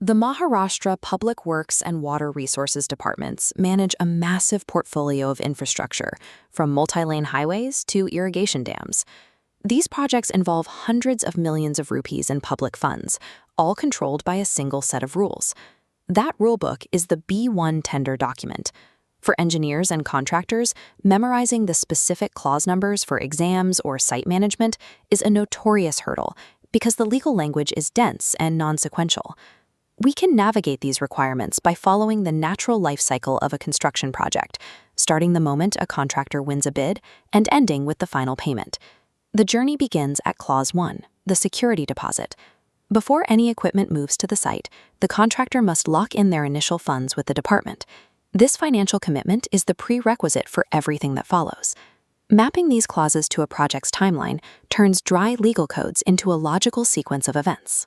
The Maharashtra Public Works and Water Resources Departments manage a massive portfolio of infrastructure, from multi-lane highways to irrigation dams. These projects involve hundreds of millions of rupees in public funds, all controlled by a single set of rules. That rulebook is the B-1 tender document. For engineers and contractors, memorizing the specific clause numbers for exams or site management is a notorious hurdle because the legal language is dense and non-sequential. We can navigate these requirements by following the natural life cycle of a construction project, starting the moment a contractor wins a bid and ending with the final payment. The journey begins at Clause 1, the security deposit. Before any equipment moves to the site, the contractor must lock in their initial funds with the department. This financial commitment is the prerequisite for everything that follows. Mapping these clauses to a project's timeline turns dry legal codes into a logical sequence of events.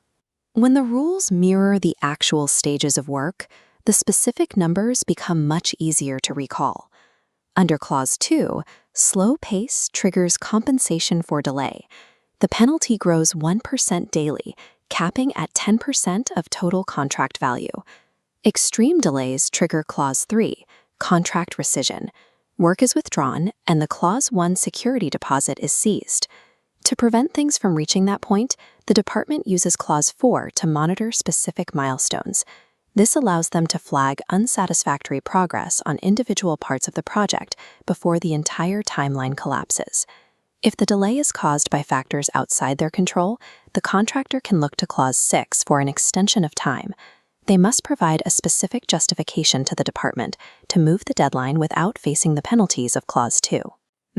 When the rules mirror the actual stages of work, the specific numbers become much easier to recall. Under Clause 2, slow pace triggers compensation for delay. The penalty grows 1% daily, capping at 10% of total contract value. Extreme delays trigger Clause 3, contract rescission. Work is withdrawn, and the Clause 1 security deposit is seized. To prevent things from reaching that point, the department uses Clause 4 to monitor specific milestones. This allows them to flag unsatisfactory progress on individual parts of the project before the entire timeline collapses. If the delay is caused by factors outside their control, the contractor can look to Clause 6 for an extension of time. They must provide a specific justification to the department to move the deadline without facing the penalties of Clause 2.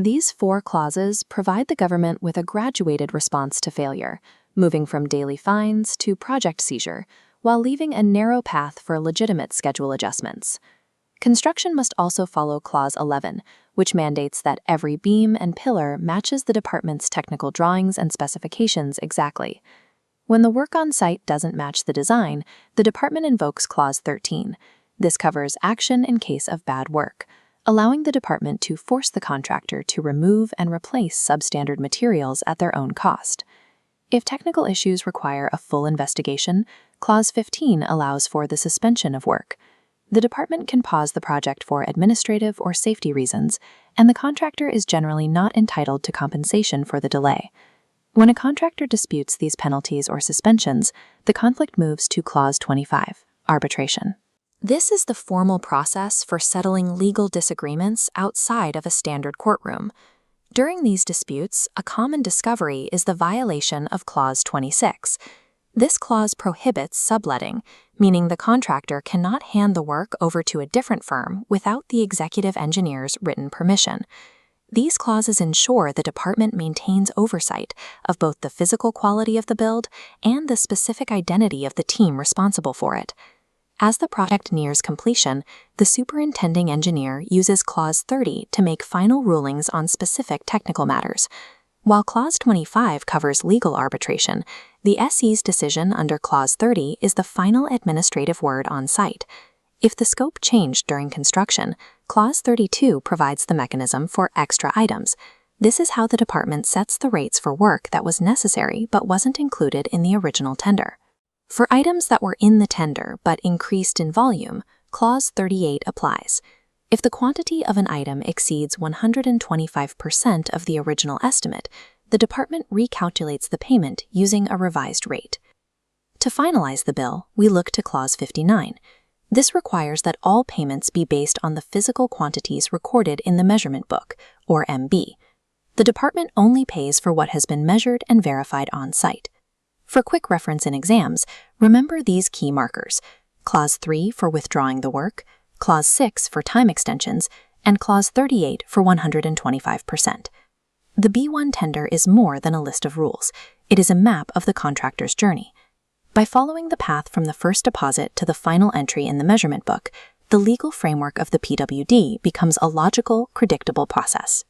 These 4 clauses provide the government with a graduated response to failure, moving from daily fines to project seizure, while leaving a narrow path for legitimate schedule adjustments. Construction must also follow Clause 11, which mandates that every beam and pillar matches the department's technical drawings and specifications exactly. When the work on site doesn't match the design, the department invokes Clause 13. This covers action in case of bad work, allowing the department to force the contractor to remove and replace substandard materials at their own cost. If technical issues require a full investigation, Clause 15 allows for the suspension of work. The department can pause the project for administrative or safety reasons, and the contractor is generally not entitled to compensation for the delay. When a contractor disputes these penalties or suspensions, the conflict moves to Clause 25, arbitration. This is the formal process for settling legal disagreements outside of a standard courtroom. During these disputes, a common discovery is the violation of Clause 26. This clause prohibits subletting, meaning the contractor cannot hand the work over to a different firm without the executive engineer's written permission. These clauses ensure the department maintains oversight of both the physical quality of the build and the specific identity of the team responsible for it. As the project nears completion, the superintending engineer uses Clause 30 to make final rulings on specific technical matters. While Clause 25 covers legal arbitration, the SE's decision under Clause 30 is the final administrative word on site. If the scope changed during construction, Clause 32 provides the mechanism for extra items. This is how the department sets the rates for work that was necessary but wasn't included in the original tender. For items that were in the tender but increased in volume, Clause 38 applies. If the quantity of an item exceeds 125% of the original estimate, the department recalculates the payment using a revised rate. To finalize the bill, we look to Clause 59. This requires that all payments be based on the physical quantities recorded in the measurement book, or MB. The department only pays for what has been measured and verified on site. For quick reference in exams, remember these key markers: Clause 3 for withdrawing the work, Clause 6 for time extensions, and Clause 38 for 125%. The B-1 tender is more than a list of rules. It is a map of the contractor's journey. By following the path from the first deposit to the final entry in the measurement book, the legal framework of the PWD becomes a logical, predictable process.